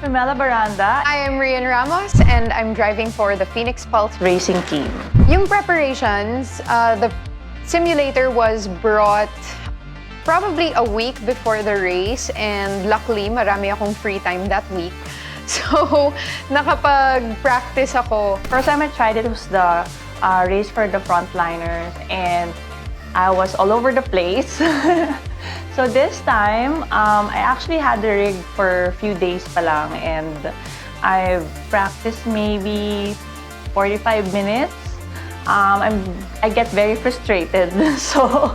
Pamela Baranda. I am Rian Ramos and I'm driving for the Phoenix Pulse Racing team. Yung preparations, the simulator was brought probably a week before the race and luckily marami akong free time that week. So, nakapag-practice ako. First time I tried it was the race for the frontliners and I was all over the place. So this time, I actually had the rig for a few days pa lang and I've practiced maybe 45 minutes. I get very frustrated, so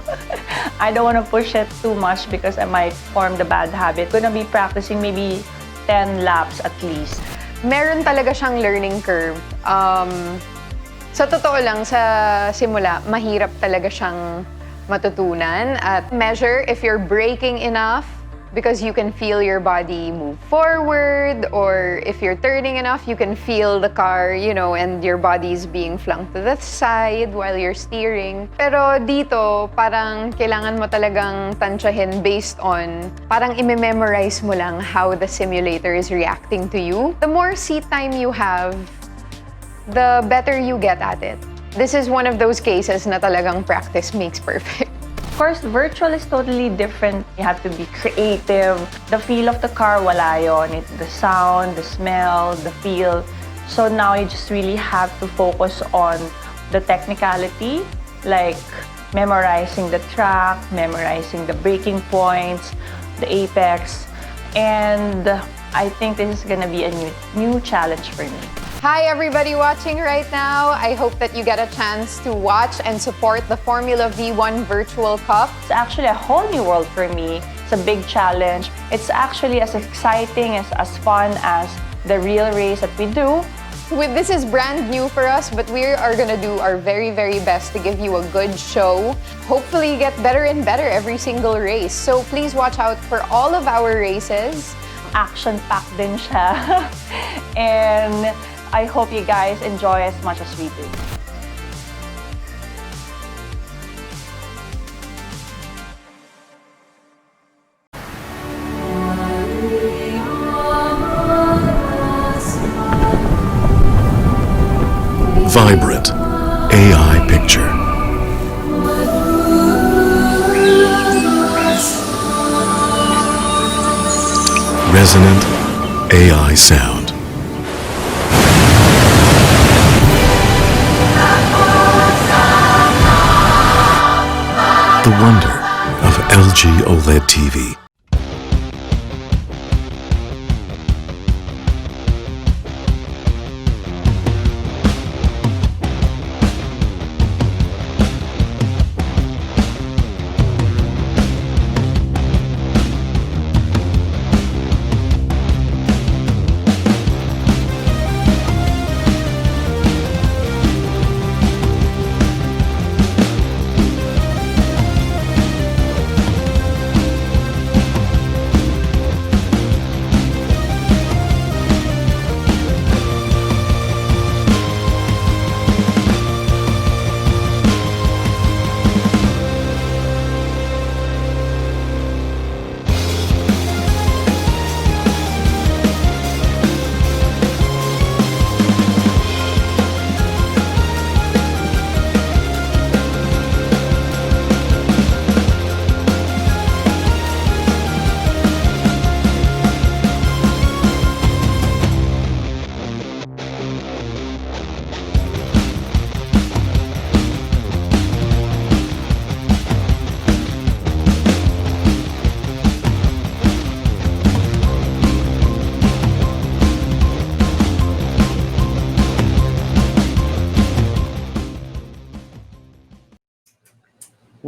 I don't want to push it too much because I might form the bad habit. Gonna be practicing maybe 10 laps at least. Meron talaga siyang learning curve. Sa totoo lang, sa simula, mahirap talaga siyang matutunan at measure if you're braking enough because you can feel your body move forward, or if you're turning enough, you can feel the car, and your body's being flung to the side while you're steering. Pero dito, parang kailangan mo talagang tansyahin based on, parang i-memorize mo lang how the simulator is reacting to you. The more seat time you have, the better you get at it. This is one of those cases na talagang practice makes perfect. Of course, virtual is totally different. You have to be creative. The feel of the car, wala yun. The sound, the smell, the feel. So now you just really have to focus on the technicality, like memorizing the track, memorizing the braking points, the apex. And I think this is gonna be a new challenge for me. Hi everybody watching right now. I hope that you get a chance to watch and support the Formula V1 Virtual Cup. It's actually a whole new world for me. It's a big challenge. It's actually as exciting, as fun as the real race that we do. This is brand new for us, but we are gonna do our very, very best to give you a good show. Hopefully get better and better every single race. So please watch out for all of our races. Action-packed din siya. And I hope you guys enjoy as much as we do. Vibrant AI picture. Resonant AI sound. The wonder of LG OLED TV.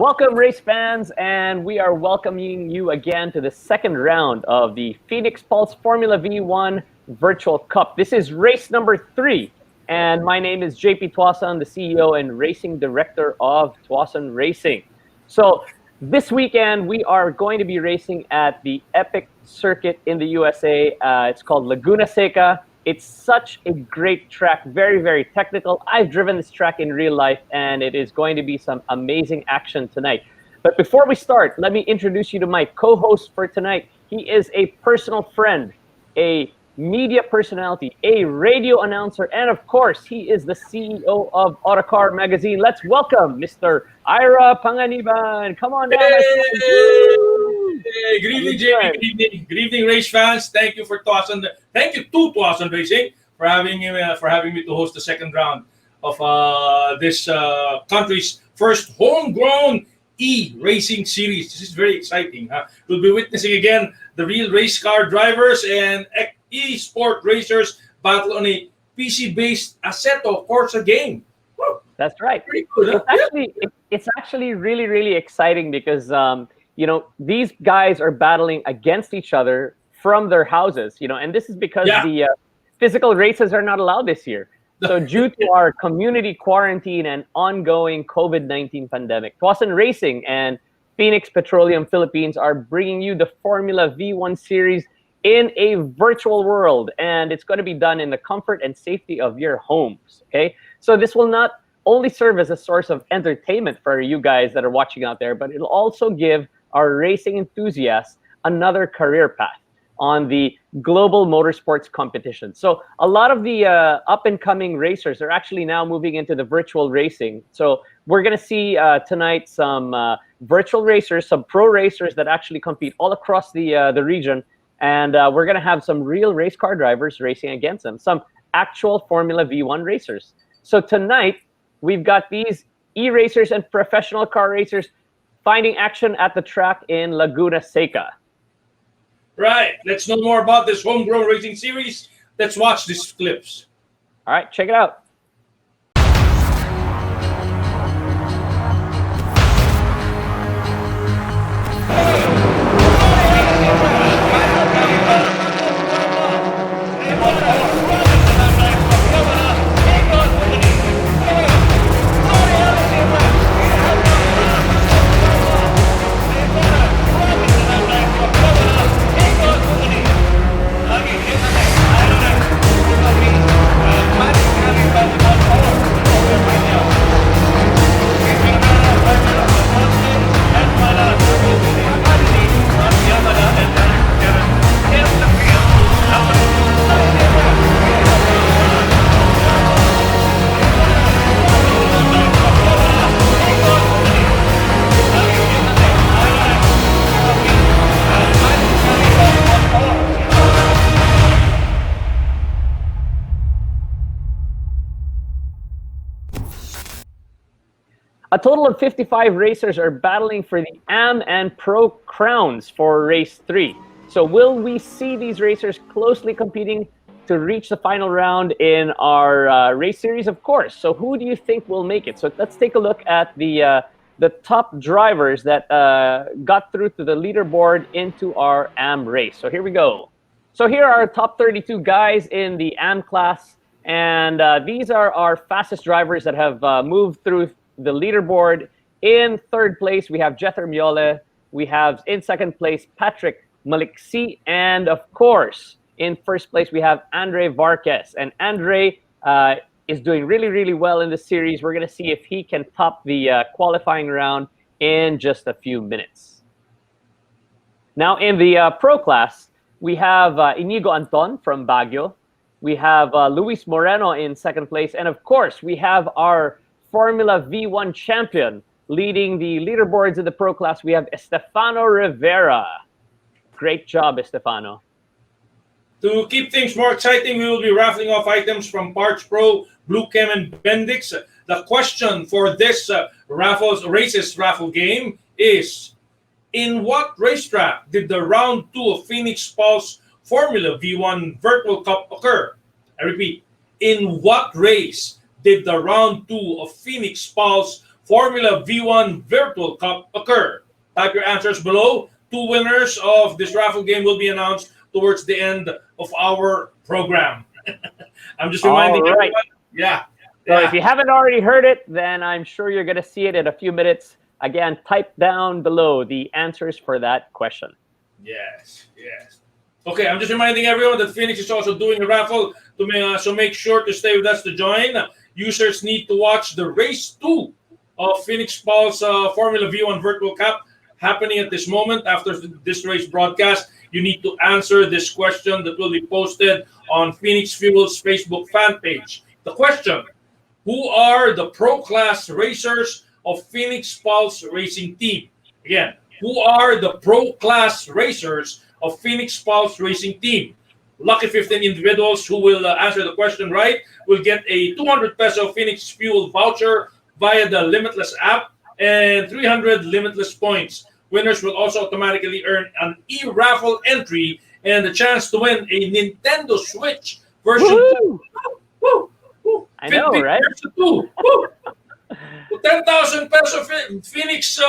Welcome, race fans, and we are welcoming you again to the second round of the Phoenix Pulse Formula V1 Virtual Cup. This is race number 3, and my name is JP Tuason, the CEO and Racing Director of Tuason Racing. So this weekend, we are going to be racing at the epic circuit in the USA. It's called Laguna Seca. It's such a great track, very, very technical. I've driven this track in real life, and it is going to be some amazing action tonight. But before we start, let me introduce you to my co-host for tonight. He is a personal friend, a media personality, a radio announcer, and of course, he is the CEO of Autocar Magazine. Let's welcome Mr. Ira Panganiban. Come on down, my friend. Woo! Hey, good evening, Jamie. Good evening. Good evening, race fans. Thank you Thank you to Tuason Racing for having me to host the second round of this country's first homegrown e-racing series. This is very exciting. We'll be witnessing again the real race car drivers and e-sport racers battle on a PC-based Assetto Corsa game. Woo. That's right. Pretty good. It's actually really, really exciting because these guys are battling against each other from their houses. And this is because the physical races are not allowed this year. So due to our community quarantine and ongoing COVID-19 pandemic, Tuason Racing and Phoenix Petroleum Philippines are bringing you the Formula V1 series in a virtual world, and it's going to be done in the comfort and safety of your homes. Okay, so this will not only serve as a source of entertainment for you guys that are watching out there, but it'll also give our racing enthusiasts another career path on the global motorsports competition. So a lot of the up-and-coming racers are actually now moving into the virtual racing. So we're going to see tonight some virtual racers, some pro racers that actually compete all across the region. And we're going to have some real race car drivers racing against them, some actual Formula V1 racers. So tonight, we've got these e-racers and professional car racers finding action at the track in Laguna Seca. Right. Let's know more about this homegrown racing series. Let's watch these clips. All right, check it out. A total of 55 racers are battling for the AM and Pro crowns for race 3. So will we see these racers closely competing to reach the final round in our race series? Of course. So who do you think will make it? So let's take a look at the top drivers that got through to the leaderboard into our AM race. So here we go. So here are our top 32 guys in the AM class. And these are our fastest drivers that have moved through the leaderboard. In third place, we have Jether Miole. We have in second place, Patrick Maliksi. And of course, in first place, we have Andre Varquez. And Andre is doing really, really well in the series. We're going to see if he can top the qualifying round in just a few minutes. Now, in the pro class, we have Inigo Anton from Baguio. We have Luis Moreno in second place. And of course, we have our Formula V1 champion leading the leaderboards in the pro class. We have Estefano Rivera. Great job, Estefano. To keep things more exciting, we will be raffling off items from Parts Pro, Blue Chem, and Bendix. The question for this races raffle game is, in what racetrack did the round 2 of Phoenix Pulse Formula V1 Virtual Cup occur? I repeat, in what race did the round 2 of Phoenix Pulse Formula V1 Virtual Cup occur? Type your answers below. 2 winners of this raffle game will be announced towards the end of our program. I'm just reminding everyone. Yeah. So if you haven't already heard it, then I'm sure you're going to see it in a few minutes. Again, type down below the answers for that question. Yes. Okay, I'm just reminding everyone that Phoenix is also doing a raffle, so make sure to stay with us to join. Users need to watch the race 2 of Phoenix Pulse Formula V1 Virtual Cup happening at this moment after this race broadcast. You need to answer this question that will be posted on Phoenix Fuel's Facebook fan page. The question: who are the pro class racers of Phoenix Pulse Racing Team? Again, who are the pro class racers of Phoenix Pulse Racing Team? Lucky 15 individuals who will answer the question right will get a 200 peso Phoenix Fuel voucher via the Limitless app and 300 Limitless points. Winners will also automatically earn an e-raffle entry and the chance to win a Nintendo Switch version 2. Woo! Woo! I know, right? Version 2. Woo! 10,000 peso Phoenix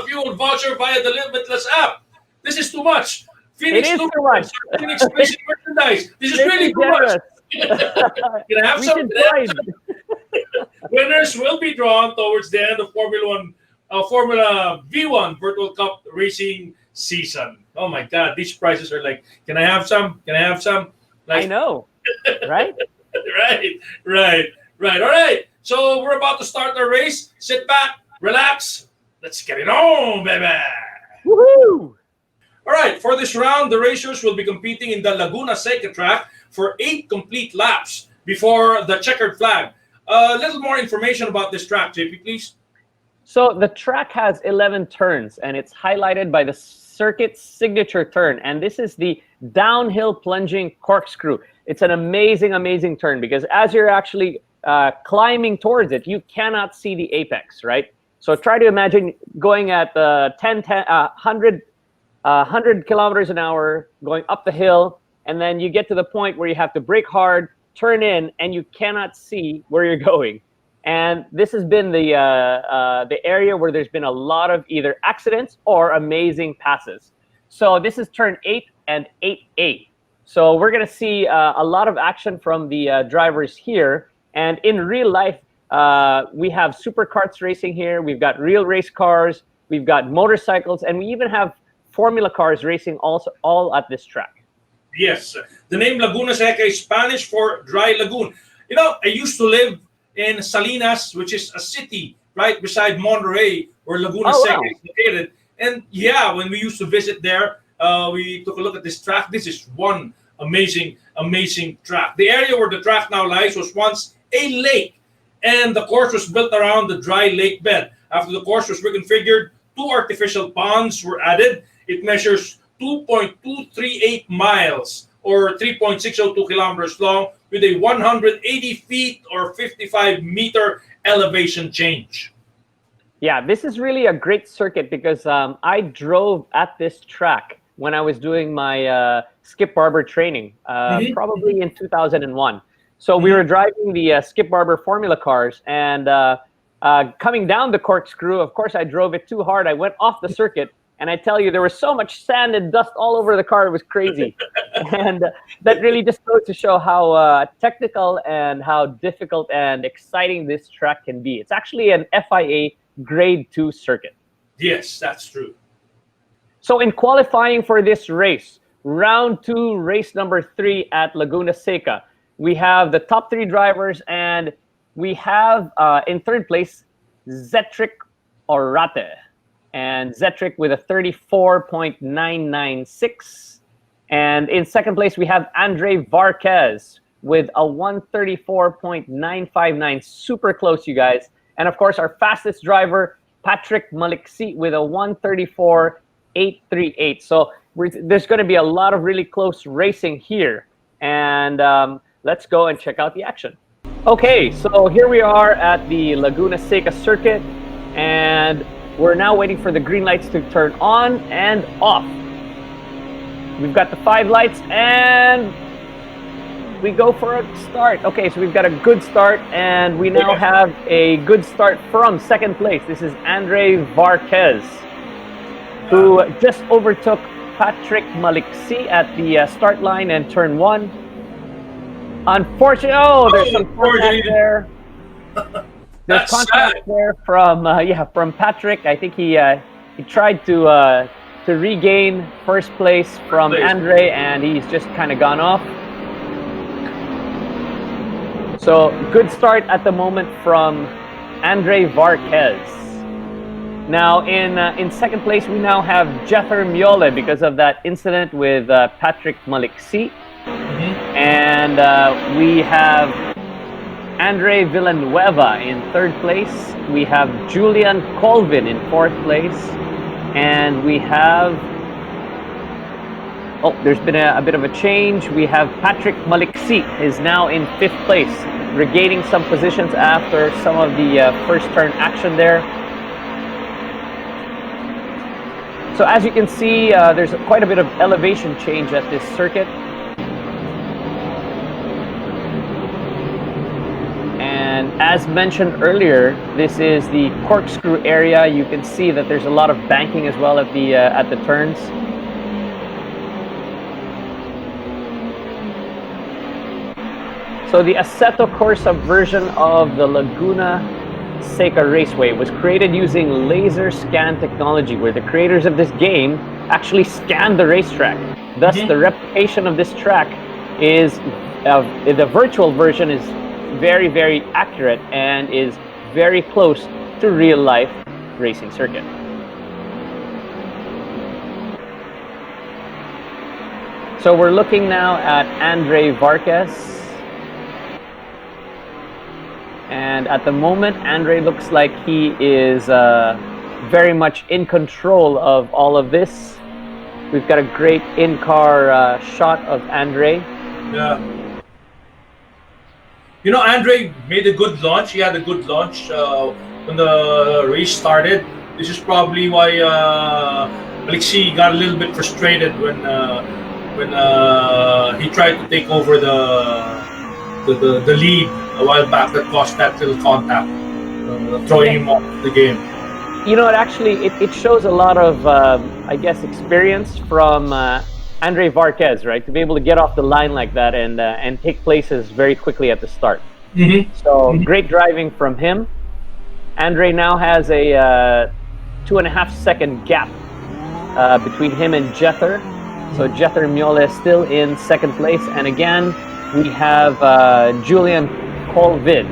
Fuel voucher via the Limitless app. This is too much. Phoenix It is too much. Phoenix Racing merchandise. This is really too much. Can I have We some? should find. Winners will be drawn towards the end of Formula V1 Virtual Cup racing season. Oh my God, these prizes are like, can I have some? Can I have some? Like, I know, right? right. All right. So we're about to start our race. Sit back, relax. Let's get it on, baby. Woohoo! All right, for this round, the racers will be competing in the Laguna Seca track for 8 complete laps before the checkered flag. A little more information about this track, JP, please. So the track has 11 turns, and it's highlighted by the circuit's signature turn. And this is the downhill plunging corkscrew. It's an amazing, amazing turn because as you're actually climbing towards it, you cannot see the apex, right? So try to imagine going at 100 kilometers an hour, going up the hill, and then you get to the point where you have to brake hard, turn in, and you cannot see where you're going. And this has been the area where there's been a lot of either accidents or amazing passes. So this is turn 8 and 8A. So we're going to see a lot of action from the drivers here. And in real life, we have supercarts racing here. We've got real race cars. We've got motorcycles. And we even have Formula cars racing also all at this track. Yes. The name Laguna Seca is Spanish for dry lagoon. You know, I used to live in Salinas, which is a city right beside Monterrey, where Laguna Seca is located. And yeah, when we used to visit there, we took a look at this track. This is one amazing track. The area where the track now lies was once a lake, and the course was built around the dry lake bed. After the course was reconfigured, 2 artificial ponds were added. It measures 2.238 miles or 3.602 kilometers long with a 180 feet or 55 meter elevation change. Yeah, this is really a great circuit because I drove at this track when I was doing my Skip Barber training, probably in 2001. So we were driving the Skip Barber Formula cars, and coming down the corkscrew, of course, I drove it too hard. I went off the circuit, and I tell you, there was so much sand and dust all over the car. It was crazy. And that really just goes to show how technical and how difficult and exciting this track can be. It's actually an FIA Grade 2 circuit. Yes, that's true. So in qualifying for this race, round 2, race number 3 at Laguna Seca, we have the top 3 drivers, and we have in 3rd place, Zetric Orate. And Zetric with a 34.996. And in 2nd place, we have Andre Varquez with a 134.959. Super close, you guys. And of course, our fastest driver, Patrick Maliksi, with a 134.838. So there's going to be a lot of really close racing here. And let's go and check out the action. Okay, so here we are at the Laguna Seca circuit. And we're now waiting for the green lights to turn on and off. We've got the 5 lights and we go for a start. Okay, so we've got a good start, and we now have a good start from 2nd place. This is Andre Varquez, who just overtook Patrick Maliksi at the start line and turn 1. Unfortunately, there's some contact there. There's contact there from Patrick. I think he tried to regain 1st place from Andre, and he's just kind of gone off. So good start at the moment from Andre Varquez. Now, in second place, we now have Jether Miole because of that incident with Patrick Maliksi. And we have Andre Villanueva in third place. We have Julian Colvin in fourth place. And we have... Oh, there's been a bit of a change. We have Patrick Maliksi is now in fifth place, regaining some positions after some of the first turn action there. So as you can see, there's quite a bit of elevation change at this circuit. And as mentioned earlier, this is the corkscrew area. You can see that there's a lot of banking as well at the turns. So the Assetto Corsa version of the Laguna Seca Raceway was created using laser scan technology, where the creators of this game actually scanned the racetrack. Thus, the replication of this track is, the virtual version is very, very accurate and is very close to real-life racing circuit. So we're looking now at Andre Varquez. And at the moment, Andre looks like he is very much in control of all of this. We've got a great in-car shot of Andre. Yeah. You know, Andre made a good launch. He had a good launch when the race started. This is probably why Alexei got a little bit frustrated when he tried to take over the lead a while back, that caused that little contact, throwing him off the game. You know, it shows a lot of, I guess, experience from Andre Varquez, right? To be able to get off the line like that and take places very quickly at the start. So great driving from him. Andre now has a 2.5 second gap between him and Jether. So Jether Miole is still in second place. And again, we have Julian Colvin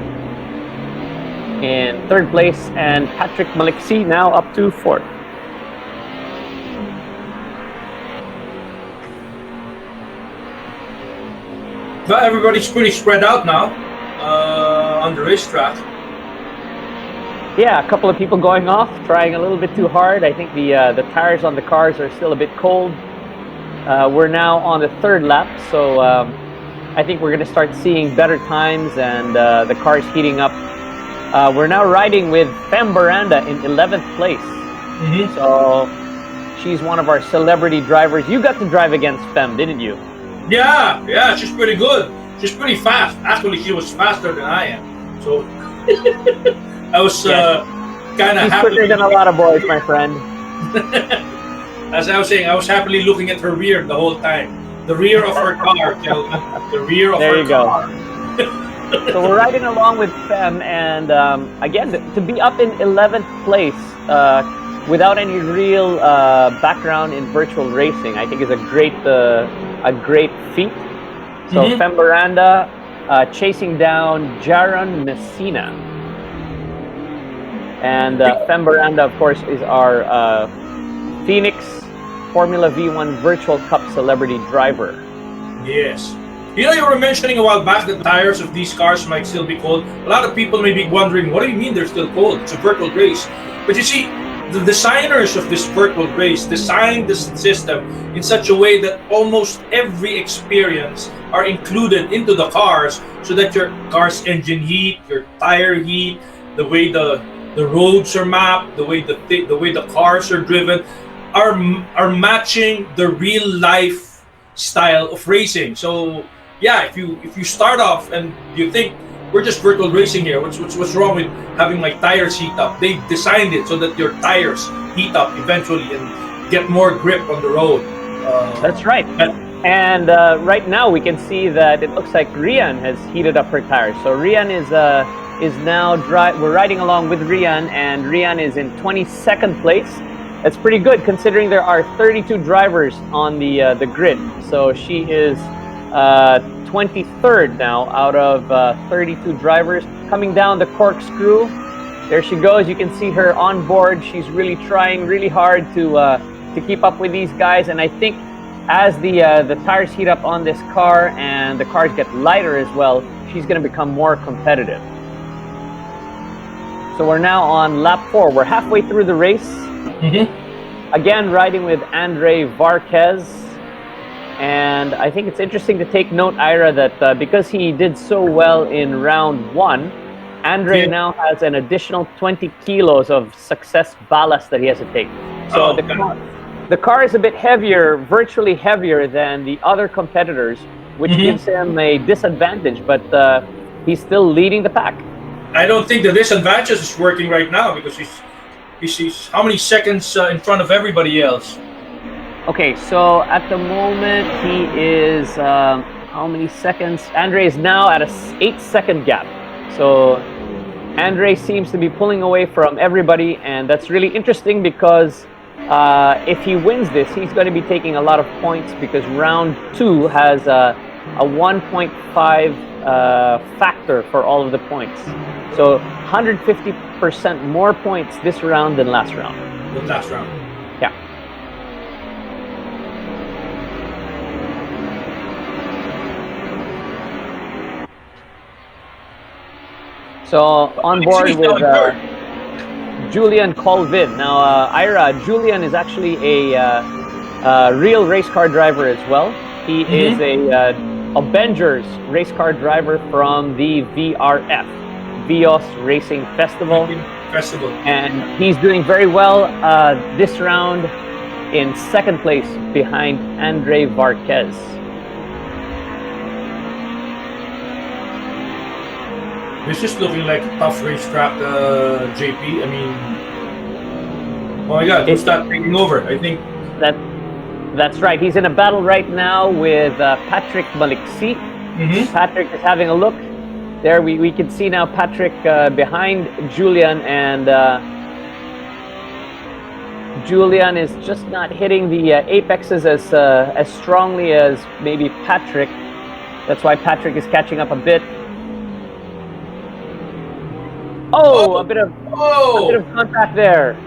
in third place, and Patrick Maliksi now up to fourth. But everybody's pretty spread out now on the racetrack. Yeah, a couple of people going off, trying a little bit too hard. I think the tires on the cars are still a bit cold. We're now on the third lap, so I think we're going to start seeing better times and the cars heating up. We're now riding with Fem Baranda in 11th place. So she's one of our celebrity drivers. You got to drive against Fem, didn't you? Yeah, she's pretty good. She's pretty fast. Actually, she was faster than I am. So I was kind of She's happy. quicker than a lot of boys, my friend. As I was saying, I was happily looking at her rear the whole time. The rear of her car, gentlemen. The rear of her car. So we're riding along with Fem, and again, to be up in 11th place without any real background in virtual racing, I think is a great feat. So Fem Baranda chasing down Jaron Messina. And Fem Baranda, of course, is our Phoenix Formula V1 Virtual Cup celebrity driver. Yes. You know, you were mentioning a while back that the tires of these cars might still be cold. A lot of people may be wondering, what do you mean they're still cold? It's a virtual race. But you see, the designers of this virtual race designed this system in such a way that almost every experience are included into the cars, so that your car's engine heat, your tire heat, the way the roads are mapped, the way the cars are driven, are matching the real life style of racing. So yeah, if you start off and you think we're just virtual racing here, what's wrong with having my tires heat up? They designed it so that your tires heat up eventually and get more grip on the road. That's right. And right now we can see that it looks like Rian has heated up her tires. So Rian is now we're riding along with Rian, and Rian is in 22nd place. That's pretty good considering there are 32 drivers on the grid. So she is 23rd now out of 32 drivers. Coming down the corkscrew, There she goes. You can see her on board. She's really trying really hard to keep up with these guys. And I think as the tires heat up on this car and the cars get lighter as well, she's going to become more competitive. So we're now on lap 4. We're halfway through the race. Again, riding with Andre Varquez. And I think it's interesting to take note, Ira, that because he did so well in round 1, Andre now has an additional 20 kilos of success ballast that he has to take. So the car is a bit heavier, virtually heavier than the other competitors, which gives him a disadvantage, but he's still leading the pack. I don't think the disadvantage is working right now because he's how many seconds in front of everybody else? Okay, so at the moment he is how many seconds? Andre is now at a 8-second gap. So Andre seems to be pulling away from everybody, and that's really interesting because if he wins this, he's going to be taking a lot of points because round 2 has a 1.5 factor for all of the points. So 150% more points this round than last round. Than last round. Yeah. So on board with Julian Colvin. Now, Ira, Julian is actually a real race car driver as well. He is a Avengers race car driver from the VRF, Vios Racing Festival. And he's doing very well this round in 2nd place behind Andre Varquez. This is looking like a tough racetrack, JP. I mean, oh my God, who's that taking over? I think that's right. He's in a battle right now with Patrick Maliksi. Patrick is having a look. There we can see now Patrick behind Julian, and Julian is just not hitting the apexes as strongly as maybe Patrick. That's why Patrick is catching up a bit. A bit of contact there.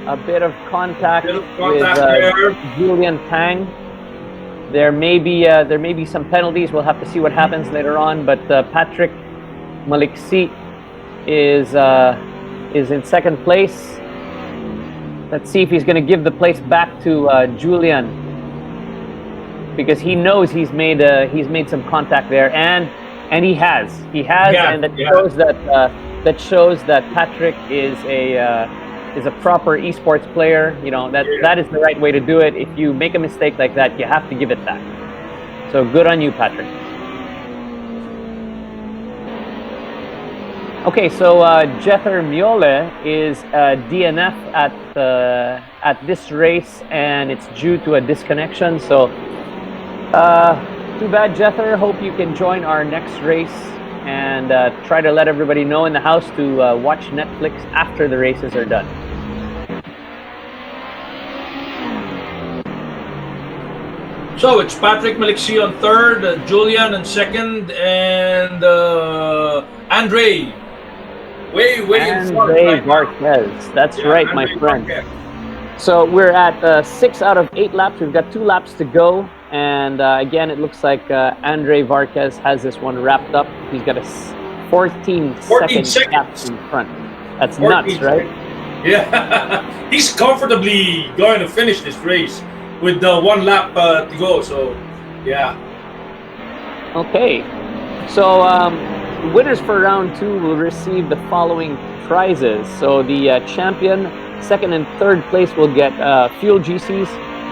A bit of contact with Julian Tang. There may be some penalties. We'll have to see what happens later on. But Patrick Maliksi is in 2nd place. Let's see if he's going to give the place back to Julian, because he knows he's made some contact there, and he has, and that shows that Patrick is a proper esports player. You know, that is the right way to do it. If you make a mistake like that, you have to give it back. So good on you, Patrick. Okay, so Jether Miole is DNF at this race, and it's due to a disconnection. So too bad, Jether. Hope you can join our next race and try to let everybody know in the house to watch Netflix after the races are done. So it's Patrick Maliksi on 3rd, Julian on 2nd, and Andre way in front. Andre Varquez. That's right, my friend. Varquez. So we're at 6 out of 8 laps. We've got 2 laps to go. And again, it looks like Andre Varquez has this one wrapped up. He's got a 14 seconds gap in front. That's nuts, right? Yeah. He's comfortably going to finish this race with 1 lap to go. So, yeah. Okay. So, winners for round 2 will receive the following prizes. So, the champion, 2nd and 3rd place will get fuel GCs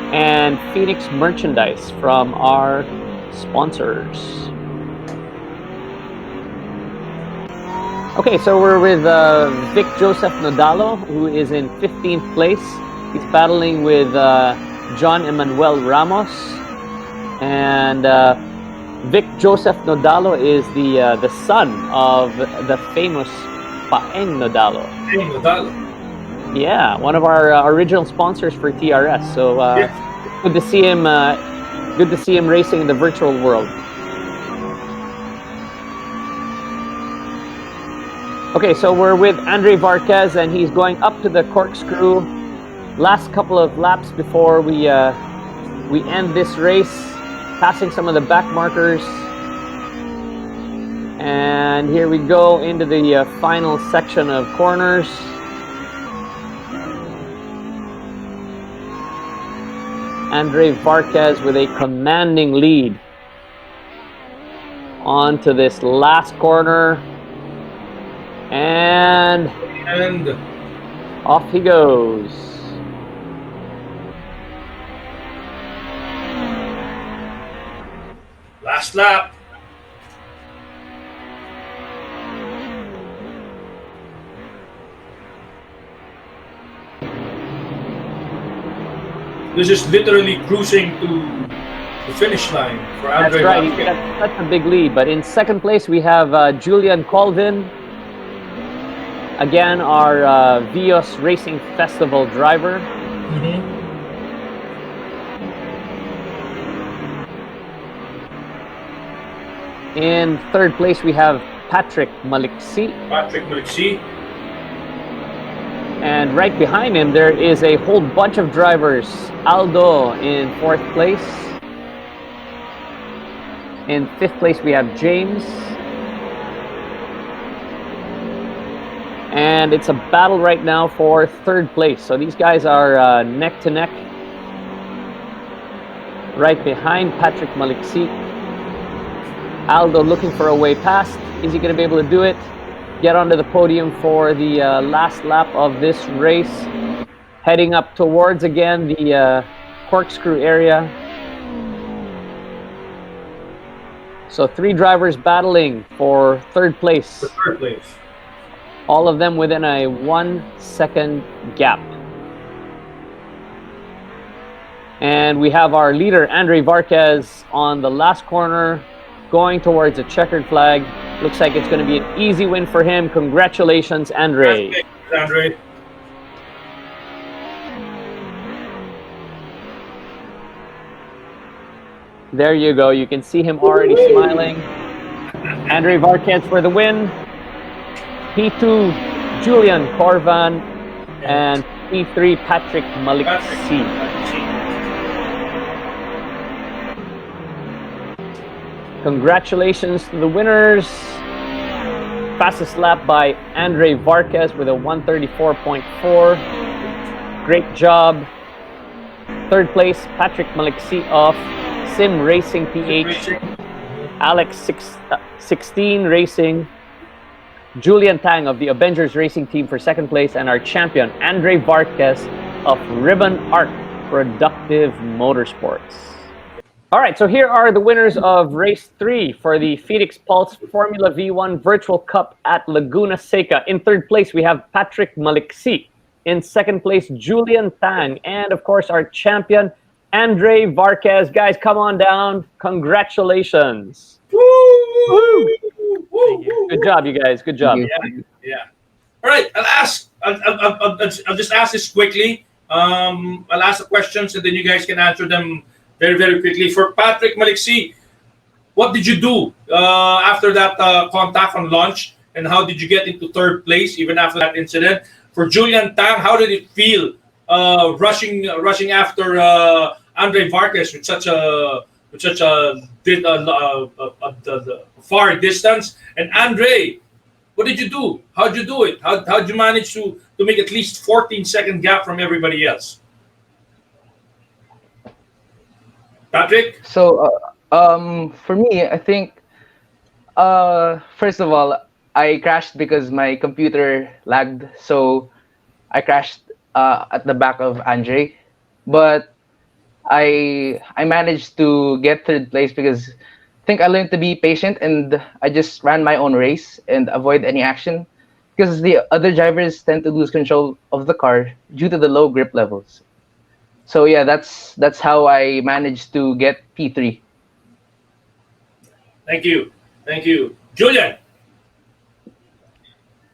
and Phoenix merchandise from our sponsors. Okay, so we're with Vic Joseph Nodalo, who is in 15th place. He's battling with John Emmanuel Ramos, and Vic Joseph Nodalo is the son of the famous Paeng Nodalo. Paeng Nodalo. Yeah, one of our original sponsors for TRS. So good to see him. Good to see him racing in the virtual world. Okay, so we're with Andre Varquez, and he's going up to the corkscrew. Last couple of laps before we end this race, passing some of the back markers. And here we go into the final section of corners. Andre Varquez with a commanding lead onto this last corner. And off he goes. Last lap. This is literally cruising to the finish line for Andre That's right. He's Varquez. got such a big lead. But in second place, we have Julian Colvin. Again, our Vios Racing Festival driver. In third place, we have Patrick Maliksi. Patrick Maliksi. And right behind him, there is a whole bunch of drivers. Aldo in fourth place. In fifth place, we have James. And it's a battle right now for third place. So these guys are neck to neck. Right behind Patrick Maliksi. Aldo looking for a way past. Is he going to be able to do it? Get onto the podium for the last lap of this race. Heading up towards, again, the corkscrew area. So 3 drivers battling for third place. For third place. All of them within a 1 second gap. And we have our leader, Andre Varquez, on the last corner, going towards a checkered flag. Looks like it's going to be an easy win for him. Congratulations, Andre. Andre. There you go. You can see him already smiling. Andre Varquez for the win. P2, Julian Corvan. And P3, Patrick Maliksi. Congratulations to the winners. Fastest lap by Andre Varquez with a 134.4. Great job. Third place, Patrick Maliksi of Sim Racing PH. Alex 16 Racing. Julian Tang of the Avengers Racing Team for second place. And our champion, Andre Varquez of Ribbon Arc Productive Motorsports. All right, so here are the winners of race 3 for the Phoenix Pulse Formula V1 Virtual Cup at Laguna Seca. In third place, we have Patrick Maliksi. In second place, Julian Tang. And of course, our champion, Andre Varquez. Guys, come on down. Congratulations. Woo! Good job, you guys. Good job. Yeah. All right, I'll just ask this quickly. I'll ask the questions and then you guys can answer them very, very quickly. For Patrick Maliksi, what did you do after that contact on launch, and how did you get into third place even after that incident? For Julian Tang, how did it feel rushing after Andre Varquez with such a far distance? And Andre, what did you do? How'd you do it? How'd you manage to make at least 14-second gap from everybody else? Patrick? So, for me, I think, first of all, I crashed because my computer lagged. So, I crashed at the back of Andre. But I managed to get third place because I think I learned to be patient and I just ran my own race and avoid any action. Because the other drivers tend to lose control of the car due to the low grip levels. So yeah, that's how I managed to get P3. Thank you. Julian?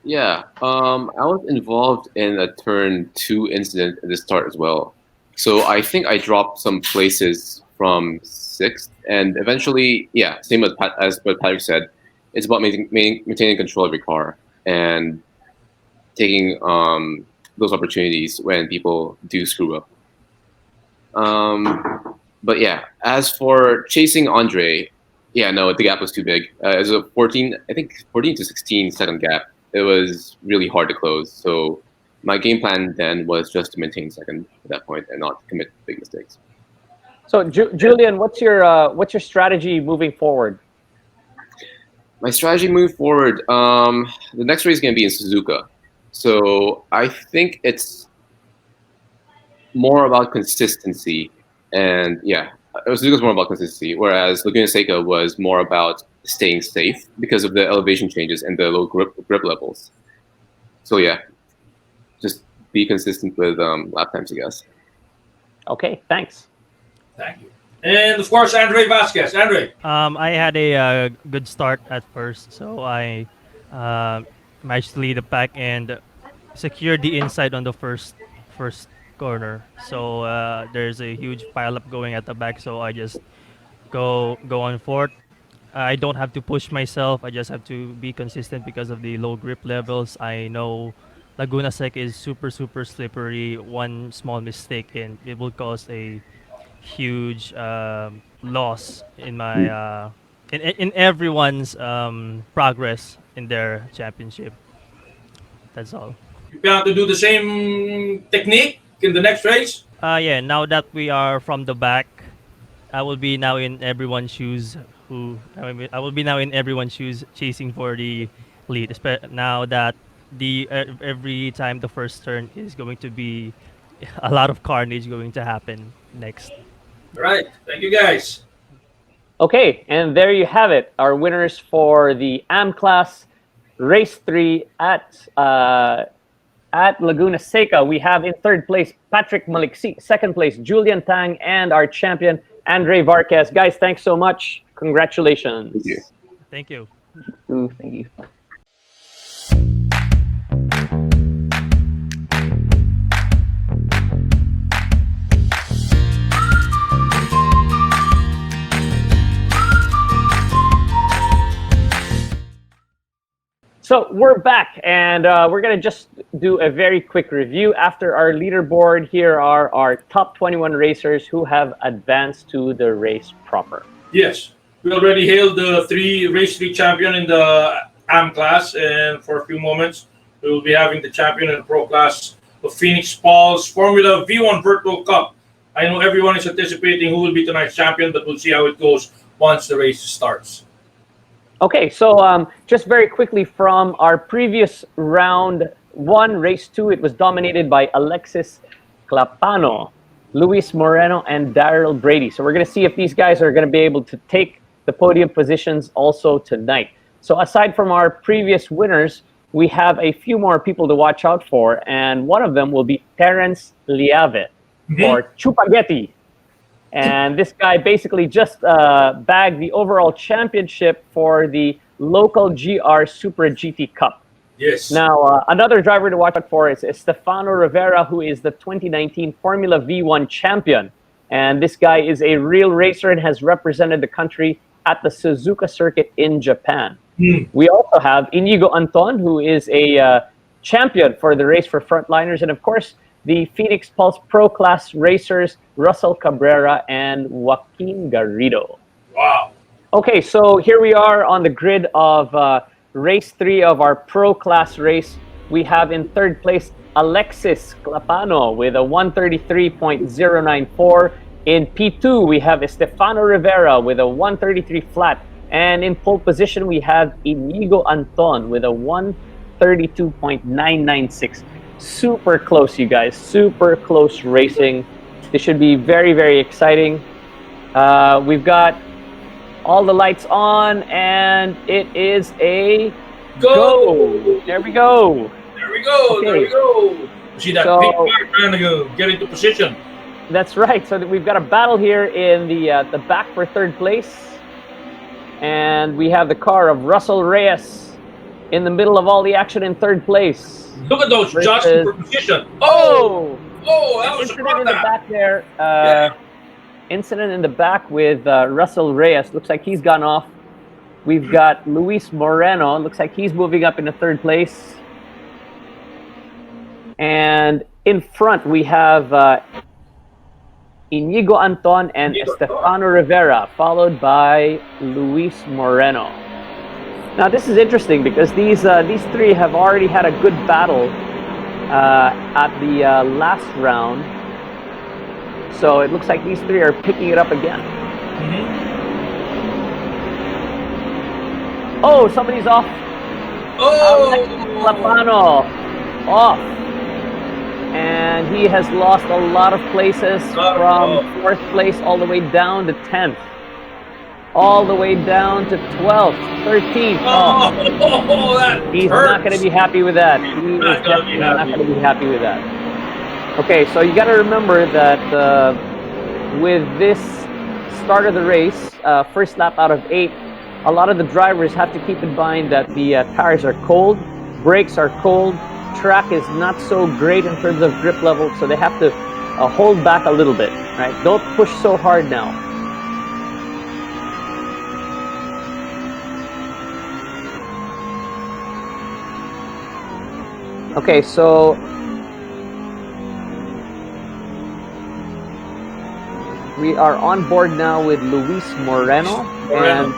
Yeah, I was involved in a turn 2 incident at the start as well. So I think I dropped some places from 6th, and eventually, yeah, same as what Patrick said, it's about maintaining control of your car. and taking those opportunities when people do screw up. But yeah, as for chasing Andre, yeah, no, the gap was too big. It was a 14 to 16 second gap. It was really hard to close. So my game plan then was just to maintain second at that point and not commit big mistakes. So, Julian, what's your strategy moving forward? My strategy moving forward, the next race is going to be in Suzuka. So I think it's more about consistency. And yeah, Suzuka's more about consistency, whereas Laguna Seca was more about staying safe because of the elevation changes and the low grip levels. So yeah, just be consistent with lap times, I guess. Okay, thanks. Thank you. And of course, Andre Vasquez. Andre. I had a good start at first, so I managed to lead the pack and secured the inside on the first corner. So there's a huge pileup going at the back, so I just go on fourth. I don't have to push myself. I just have to be consistent because of the low grip levels. I know Laguna Seca is super slippery. One small mistake and it will cause a huge loss in my in everyone's progress in their championship. That's all. You plan to do the same technique in the next race? Yeah. Now that we are from the back, I will be now in everyone's shoes. I will be now in everyone's shoes, chasing for the lead. Now that the every time the first turn is going to be a lot of carnage going to happen next. All right. Thank you, guys. Okay, and there you have it. Our winners for the AM class race 3 at Laguna Seca. We have in third place Patrick Maliksi, second place Julian Tang, and our champion Andre Varquez. Guys, thanks so much. Congratulations. Thank you. Thank you. Ooh, thank you. So we're back, and we're going to just do a very quick review. After our leaderboard, here are our top 21 racers who have advanced to the race proper. Yes, we already hailed the race 3 champion in the AM class, and for a few moments, we will be having the champion in the pro class of Phoenix Paul's Formula V1 Virtual Cup. I know everyone is anticipating who will be tonight's champion, but we'll see how it goes once the race starts. Okay, so just very quickly from our previous round 1, race 2, it was dominated by Alexis Clapano, Luis Moreno, and Daryl Brady. So we're going to see if these guys are going to be able to take the podium positions also tonight. So aside from our previous winners, we have a few more people to watch out for, and one of them will be Terence Liave, or Chupagetti. And this guy basically just bagged the overall championship for the local GR Super GT Cup. Yes. Now, another driver to watch out for is Stefano Rivera, who is the 2019 Formula V1 champion. And this guy is a real racer and has represented the country at the Suzuka circuit in Japan. We also have Inigo Anton, who is a champion for the race for frontliners. And of course, the Phoenix Pulse Pro Class racers, Russell Cabrera and Joaquin Garrido. Wow. Okay, so here we are on the grid of race 3 of our Pro Class race. We have in third place Alexis Clapano with a 133.094. In P2, we have Estefano Rivera with a 133 flat. And in pole position, we have Inigo Anton with a 132.996. Super close, you guys. Super close racing. This should be very, very exciting. We've got all the lights on, and it is a go. There we go. There we go. Okay. There we go. See that So- big car trying to get into position. That's right. So we've got a battle here in the back for third place. And we have the car of Russell Reyes in the middle of all the action in third place. Look at those shots Versus- for position. Oh! That was Incident about in the that. back there. Yeah. Incident in the back with Russell Reyes. Looks like he's gone off. we've got Luis Moreno. Looks like he's moving up into third place. And in front, we have Inigo Anton and Estefano Rivera, followed by Luis Moreno. Now, this is interesting because these three have already had a good battle at the last round. So it looks like these three are picking it up again. Oh, somebody's off. Oh! Lapano off. And he has lost a lot of places from 4th place all the way down to 10th. All the way down to 12th, 13th. Oh, that He's hurts. not going to be happy with that. He is definitely not going to be happy with that. Okay, so you got to remember that with this start of the race, first lap out of 8, a lot of the drivers have to keep in mind that the tires are cold, brakes are cold, track is not so great in terms of grip level, so they have to hold back a little bit, right? Don't push so hard now. Okay, so we are on board now with Luis Moreno. And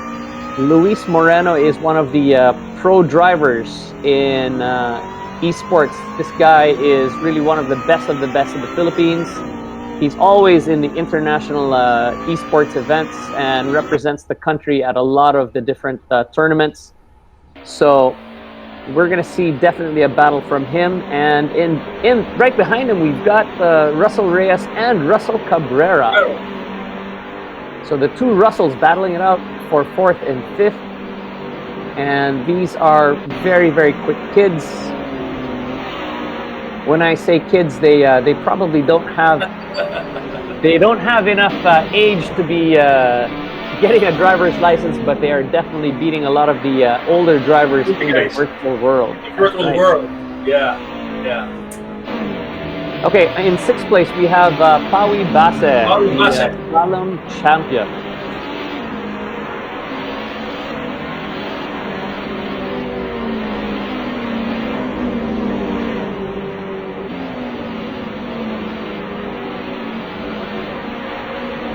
Luis Moreno is one of the pro drivers in esports. This guy is really one of the best of the Philippines. He's always in the international esports events and represents the country at a lot of the different tournaments. So we're going to see definitely a battle from him. And in right behind him, we've got Russell Reyes and Russell Cabrera. So the two Russells battling it out for 4th and 5th. And these are very, very quick kids. When I say kids, they probably don't have enough age to be getting a driver's license, but they are definitely beating a lot of the older drivers in the virtual world. World, yeah. Okay, in 6th place we have Pawi Base, the slalom champion.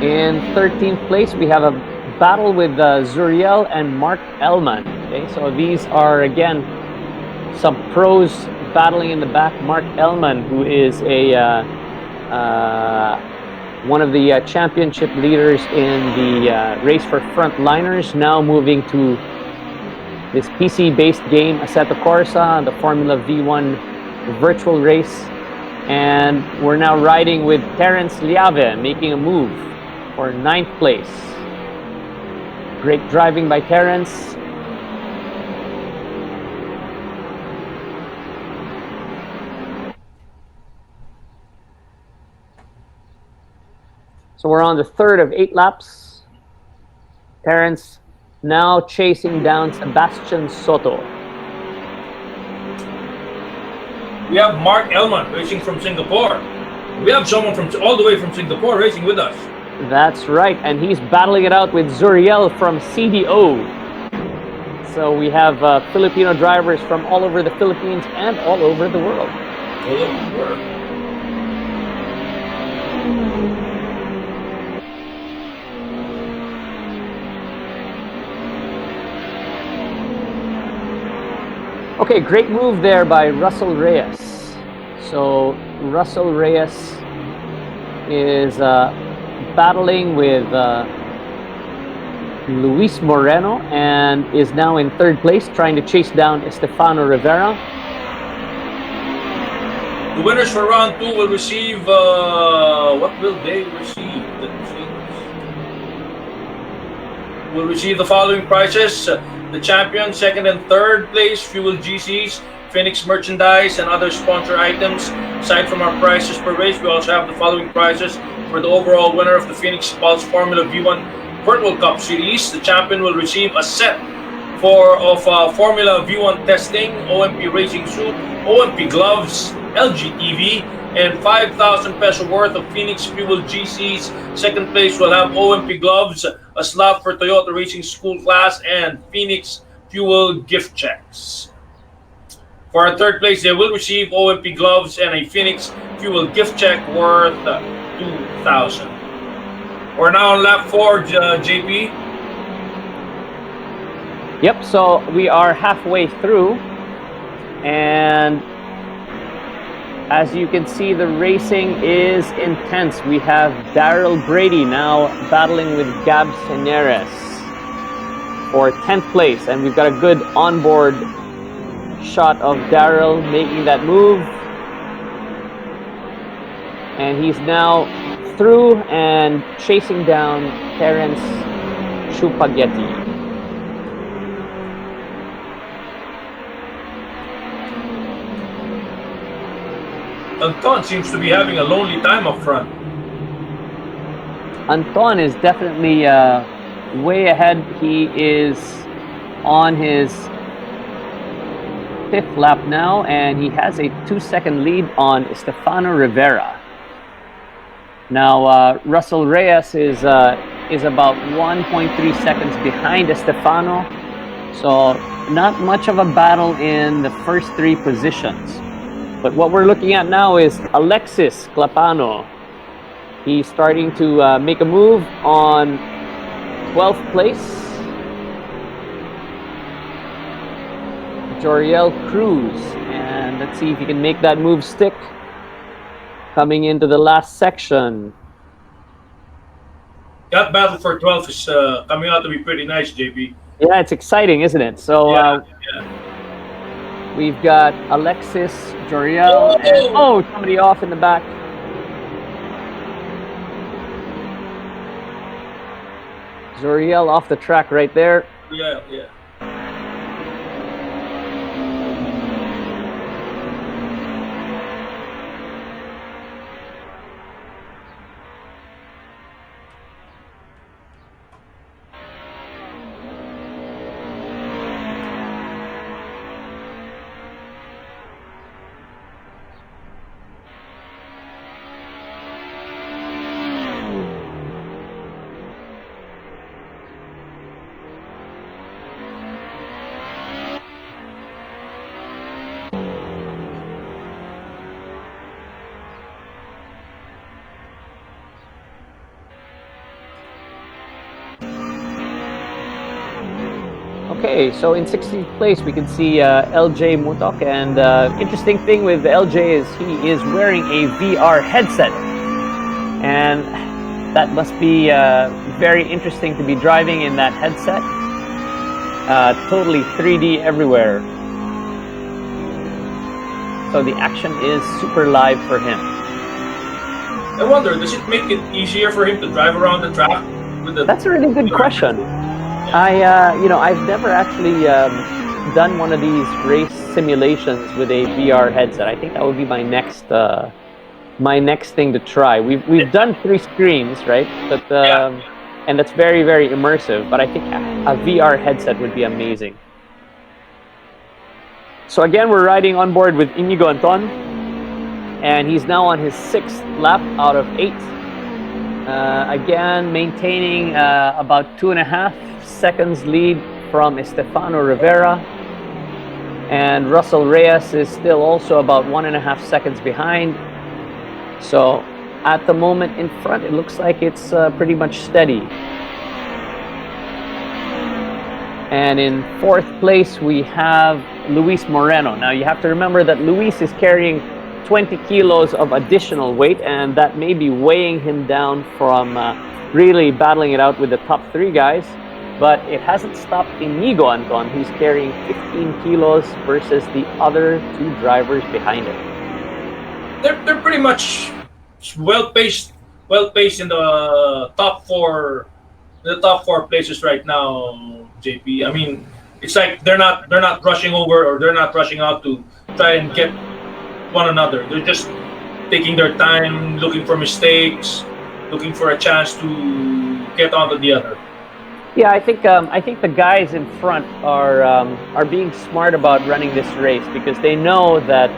In 13th place, we have a battle with Zuriel and Mark Ellman. Okay, so these are again some pros battling in the back. Mark Ellman, who is a one of the championship leaders in the race for frontliners, now moving to this PC-based game, Assetto Corsa, the Formula V1 virtual race, and we're now riding with Terence Liave, making a move for 9th place. Great driving by Terence. So we're on the 3rd of 8 laps. Terence now chasing down Sebastian Soto. We have Mark Ellman racing from Singapore. We have someone from all the way from Singapore racing with us. That's right, and he's battling it out with Zuriel from CDO. So we have Filipino drivers from all over the Philippines and all over the world. All over the world. Okay, great move there by Russell Reyes. So Russell Reyes is battling with Luis Moreno and is now in 3rd place, trying to chase down Estefano Rivera. The winners for round 2 will receive, what will they receive? Will receive the following prizes. The champion, 2nd and 3rd place, Fuel GCs, Phoenix merchandise, and other sponsor items. Aside from our prizes per race, we also have the following prizes for the overall winner of the Phoenix Pulse Formula V1 Virtual Cup Series. The champion will receive a set of Formula V1 testing, OMP racing suit, OMP gloves, LG TV, and 5,000 peso worth of Phoenix Fuel GCs. 2nd place will have OMP gloves, a slot for Toyota Racing School class, and Phoenix Fuel gift checks. For our third place, they will receive OMP gloves and a Phoenix Fuel gift check worth 2,000. We're now on lap 4, JP. Yep, so we are halfway through, and as you can see, the racing is intense. We have Daryl Brady now battling with Gab Seneres for 10th place, and we've got a good onboard shot of Daryl making that move. And he's now through and chasing down Terence Chupaghetti. Anton seems to be having a lonely time up front. Anton is definitely way ahead. He is on his 5th lap now, and he has a 2-second lead on Stefano Rivera. Now, Russell Reyes is about 1.3 seconds behind Stefano, so not much of a battle in the first 3 positions. But what we're looking at now is Alexis Clapano. He's starting to make a move on 12th place. Joriel Cruz, and let's see if he can make that move stick. Coming into the last section. That battle for 12 is coming out to be pretty nice, JP. Yeah, it's exciting, isn't it? So Yeah. we've got Alexis, Joriel, and somebody off in the back. Joriel off the track right there. Yeah. Okay, so in 16th place we can see LJ Mutok, and interesting thing with LJ is he is wearing a VR headset, and that must be very interesting to be driving in that headset. Totally 3D everywhere. So the action is super live for him. I wonder, does it make it easier for him to drive around the track with the? That's a really good question. I've never actually done one of these race simulations with a VR headset. I think that would be my next thing to try. We've done 3 screens, right? But and that's very, very immersive. But I think a VR headset would be amazing. So again, we're riding on board with Inigo Anton, and he's now on his 6th lap out of 8. Again, maintaining about 2.5 seconds lead from Estefano Rivera, and Russell Reyes is still also about 1.5 seconds behind. So at the moment in front, it looks like it's pretty much steady. And in 4th place, we have Luis Moreno. Now you have to remember that Luis is carrying 20 kilos of additional weight, and that may be weighing him down from really battling it out with the top 3 guys. But it hasn't stopped Inigo Anton, who's carrying 15 kilos versus the other 2 drivers behind him. They're pretty much well paced in the top 4 places right now, JP. I mean, it's like they're not rushing over, or they're not rushing out to try and get one another. They're just taking their time, looking for mistakes, looking for a chance to get onto the other. Yeah, I think the guys in front are being smart about running this race, because they know that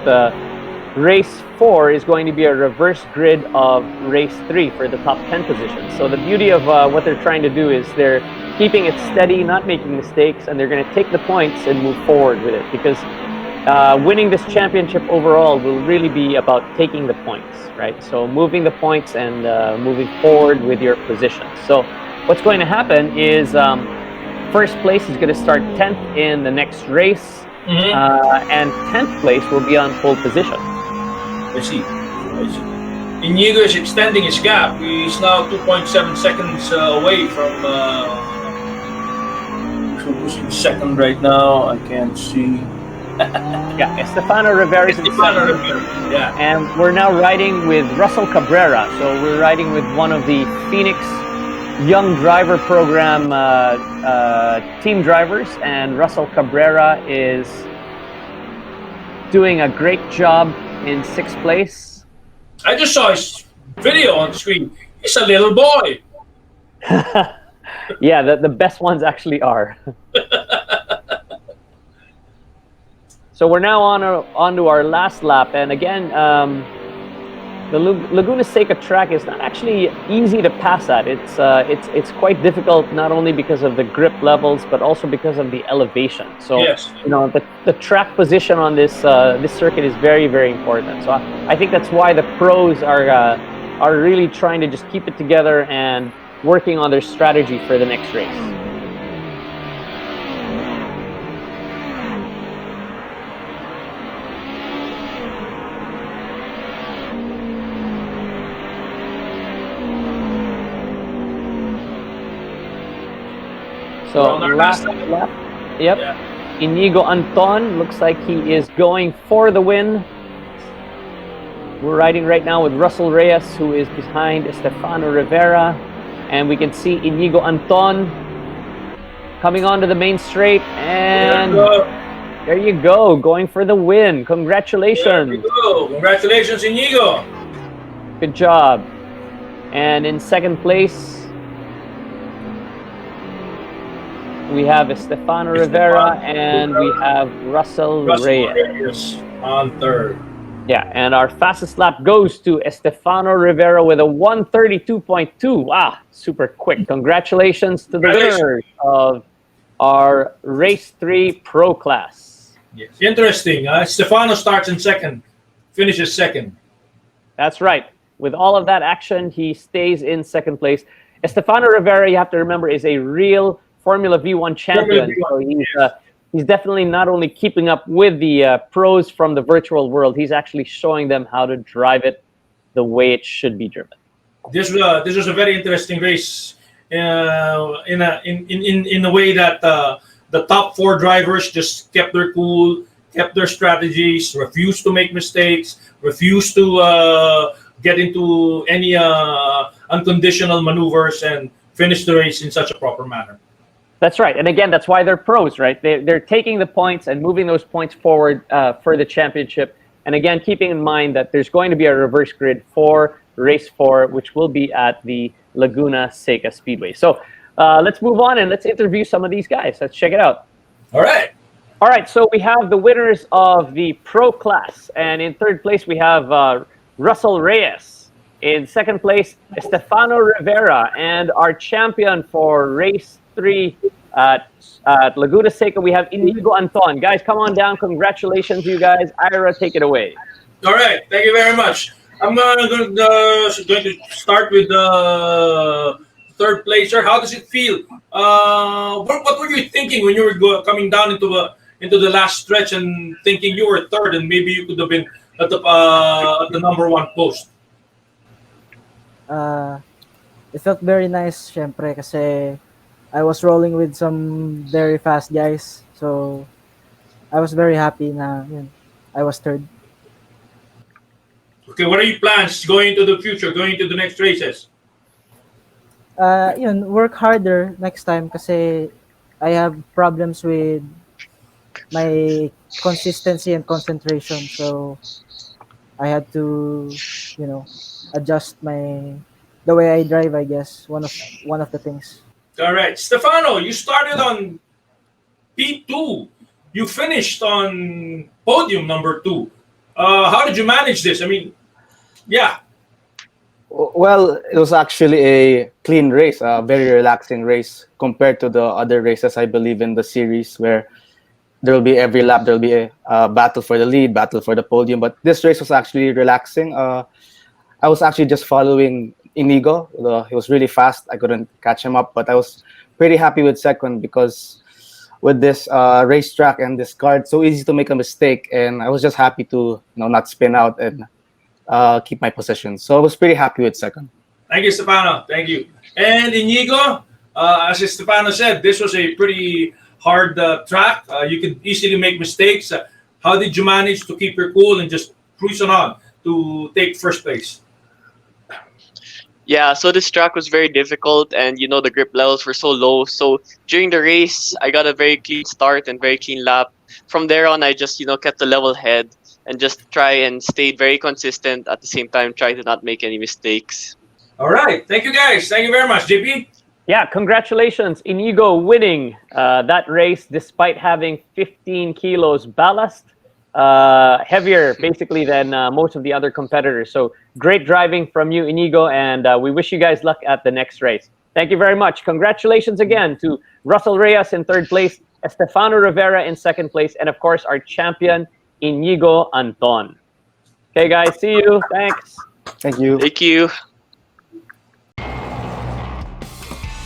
race 4 is going to be a reverse grid of race 3 for the top 10 positions. So the beauty of what they're trying to do is they're keeping it steady, not making mistakes, and they're going to take the points and move forward with it, because winning this championship overall will really be about taking the points, right? So moving the points and moving forward with your position. So what's going to happen is first place is going to start 10th in the next race, and 10th place will be on pole position. I see. Inigo is extending his gap. He's now 2.7 seconds away from who's in second right now. I can't see. Yeah, Estefano Rivera is in second. Yeah. And we're now riding with Russell Cabrera. So we're riding with one of the Phoenix Young Driver Program team drivers, and Russell Cabrera is doing a great job in 6th place. I just saw his video on screen. He's a little boy. Yeah, the best ones actually are. So we're now on to our last lap, and again, the Laguna Seca track is not actually easy to pass at. It's quite difficult, not only because of the grip levels, but also because of the elevation. So Yes. you know, the track position on this circuit is very, very important. So I think that's why the pros are really trying to just keep it together and working on their strategy for the next race. So We're on our last last lap. Yep. Yeah. Inigo Anton looks like he is going for the win. We're riding right now with Russell Reyes, who is behind Estefano Rivera. And we can see Inigo Anton coming onto the main straight. And there you go, going for the win. There Congratulations. we go. Congratulations, Inigo. Good job. And in second place, we have Estefano Rivera and we have Russell Reyes. On third. Yeah, and our fastest lap goes to Estefano Rivera with a 1:32.2. Wow, super quick. Congratulations to the winners of our Race 3 Pro Class. Yes. Interesting. Stefano starts in second, finishes second. That's right. With all of that action, he stays in second place. Estefano Rivera, you have to remember, is a real Formula V1 champion. So he's definitely not only keeping up with the pros from the virtual world, he's actually showing them how to drive it the way it should be driven. This was a very interesting race in a way that the top 4 drivers just kept their cool, kept their strategies, refused to make mistakes, refused to get into any unconditional maneuvers, and finish the race in such a proper manner. That's right. And again, that's why they're pros, right? They're taking the points and moving those points forward for the championship. And again, keeping in mind that there's going to be a reverse grid for race 4, which will be at the Laguna Seca Speedway. So let's move on and let's interview some of these guys. Let's check it out. All right. All right. So we have the winners of the Pro Class. And in third place, we have Russell Reyes. In second place, Estefano Rivera. And our champion for race 3 at Laguna Seca, we have Inigo Anton. Guys, come on down. Congratulations, you guys. Ira, take it away. All right. Thank you very much. I'm going to start with the third placer. How does it feel? What were you thinking when you were coming down into the last stretch and thinking you were third and maybe you could have been at the number 1 post? It felt very nice, syempre, kasi I was rolling with some very fast guys. So, I was very happy na yun, I was third. Okay, what are your plans going into the future, going into the next races? Work harder next time kasi I have problems with my consistency and concentration. So, I had to, adjust the way I drive, I guess. One of the things. All right, Stefano, you started on P2. You finished on podium number 2. How did you manage this? I mean, yeah. Well, it was actually a clean race, a very relaxing race compared to the other races, I believe, in the series where there will be every lap, there will be a battle for the lead, battle for the podium. But this race was actually relaxing. I was actually just following Inigo. He was really fast. I couldn't catch him up, but I was pretty happy with second because with this racetrack and this card, so easy to make a mistake. And I was just happy to not spin out and keep my position. So I was pretty happy with second. Thank you, Stefano. Thank you. And Inigo, as Stefano said, this was a pretty hard track. You could easily make mistakes. How did you manage to keep your cool and just cruise on to take first place? Yeah, so this track was very difficult, and the grip levels were so low. So during the race, I got a very clean start and very clean lap. From there on, I just kept a level head and just try and stayed very consistent. At the same time, try to not make any mistakes. All right. Thank you, guys. Thank you very much, JP. Yeah, congratulations, Inigo, winning that race despite having 15 kilos ballast, heavier basically than most of the other competitors. So great driving from you, Inigo, and we wish you guys luck at the next race. Thank you very much. Congratulations again to Russell Reyes in third place, Estefano Rivera in second place, and of course our champion, Inigo Anton. Okay, guys, see you. Thanks. Thank you. Thank you.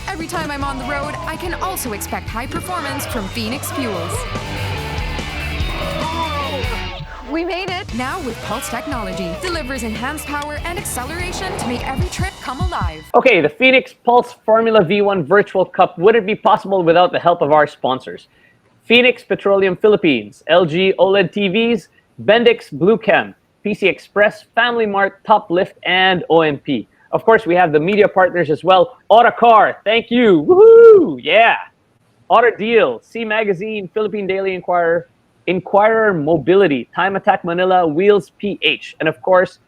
Every time I'm on the road, I can also expect high performance from Phoenix Fuels. We made it! Now with Pulse technology, delivers enhanced power and acceleration to make every trip come alive. Okay, the Phoenix Pulse Formula V1 Virtual Cup wouldn't be possible without the help of our sponsors. Phoenix Petroleum Philippines, LG OLED TVs, Bendix Blue Chem, PC Express, Family Mart, Top Lift, and OMP. Of course, we have the media partners as well. Autocar, thank you. Woohoo! Yeah. Auto Deal, C Magazine, Philippine Daily Inquirer, Inquirer Mobility, Time Attack Manila, Wheels PH. And of course,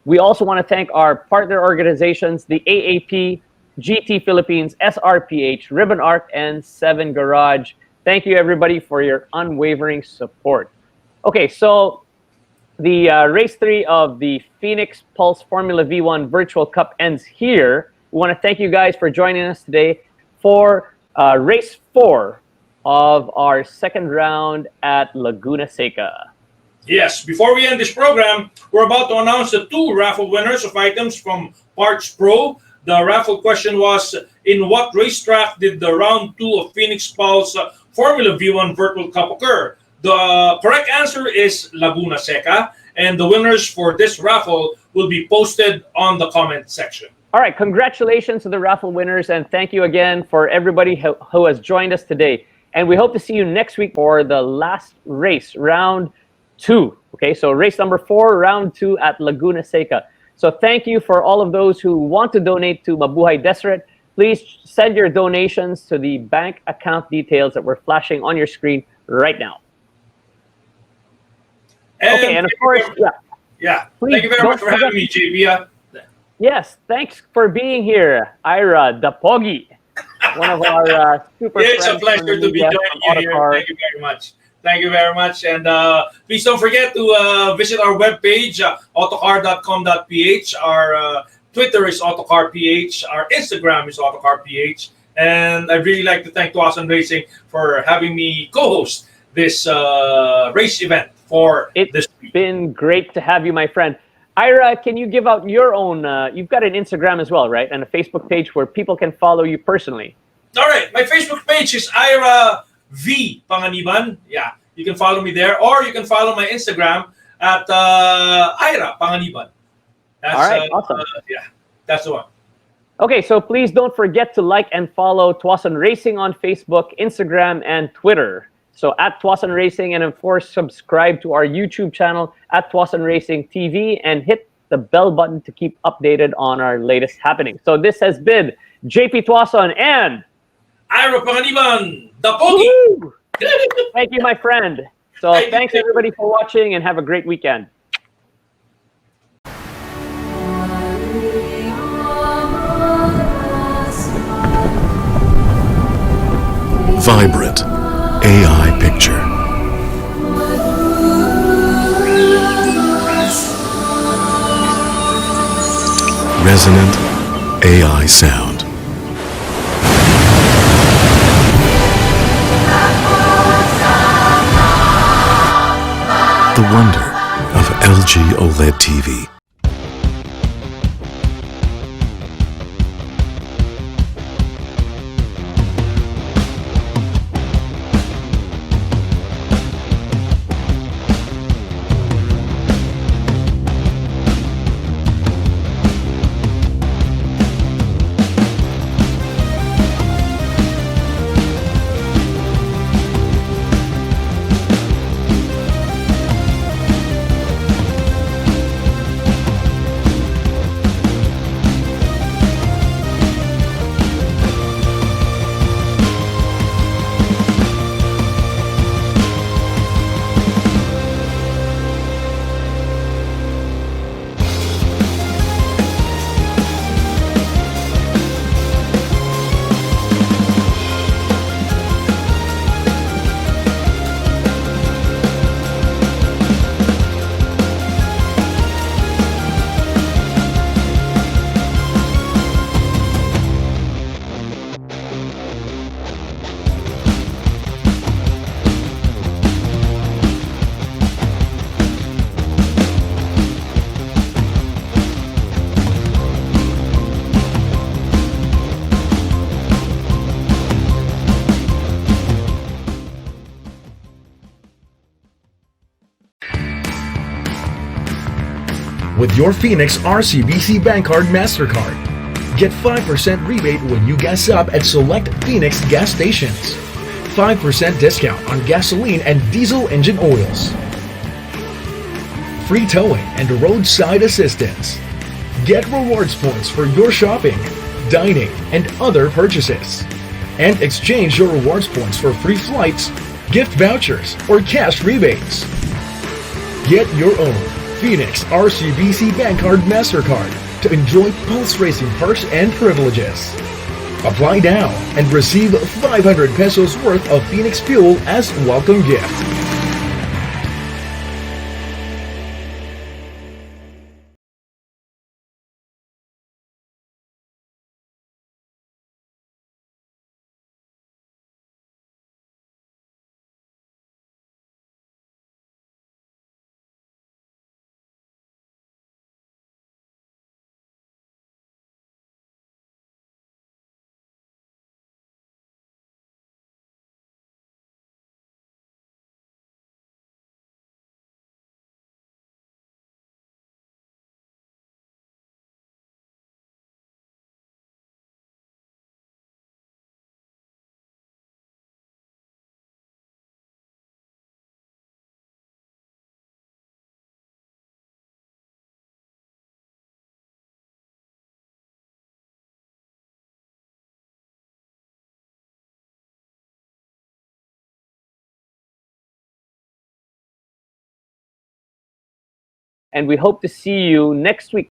we also want to thank our partner organizations, the AAP, GT Philippines, SRPH, Ribbon Arc, and 7 Garage. Thank you, everybody, for your unwavering support. Okay, so the race 3 of the Phoenix Pulse Formula V1 Virtual Cup ends here. We want to thank you guys for joining us today for race 4 of our second round at Laguna Seca. Yes, before we end this program, we're about to announce the 2 raffle winners of items from Parts Pro. The raffle question was, in what racetrack did the round 2 of Phoenix Pulse Formula V1 Virtual Cup occur? The correct answer is Laguna Seca, and the winners for this raffle will be posted on the comment section. All right, congratulations to the raffle winners, and thank you again for everybody who has joined us today. And we hope to see you next week for the last race, round 2. Okay, so race number 4, round 2 at Laguna Seca. So thank you for all of those who want to donate to Mabuhay Deseret. Please send your donations to the bank account details that we're flashing on your screen right now. Okay, and of course, Thank you very much for having me, JP. Yes, thanks for being here, Ira the Poggy, one of our super It's a friends pleasure to be joining you here. Thank you very much. Thank you very much. And please don't forget to visit our webpage, autocar.com.ph. Our Twitter is autocarph. Our Instagram is autocarph. And I'd really like to thank Tuason Racing for having me co-host this race event for this week. It's been great to have you, my friend. Ira, can you give out your own, you've got an Instagram as well, right? And a Facebook page where people can follow you personally. All right. My Facebook page is Ira V. Panganiban. Yeah, you can follow me there. Or you can follow my Instagram at Ira Panganiban. That's, all right, awesome. That's the one. Okay, so please don't forget to like and follow Tuason Racing on Facebook, Instagram, and Twitter. So at Tuason Racing, and of course, subscribe to our YouTube channel at Tuason Racing TV and hit the bell button to keep updated on our latest happenings. So this has been JP Tuason and Ira Panganiban, the Pogi. Thank you, my friend. So thanks everybody for watching and have a great weekend. Vibrant AI picture. Resonant AI sound. The wonder of LG OLED TV. With your Phoenix RCBC Bank Card MasterCard, get 5% rebate when you gas up at select Phoenix gas stations. 5% discount on gasoline and diesel engine oils. Free towing and roadside assistance. Get rewards points for your shopping, dining, and other purchases. And exchange your rewards points for free flights, gift vouchers, or cash rebates. Get your own Phoenix RCBC Bank Card MasterCard to enjoy Pulse Racing perks and privileges. Apply now and receive 500 pesos worth of Phoenix Fuel as welcome gift. And we hope to see you next week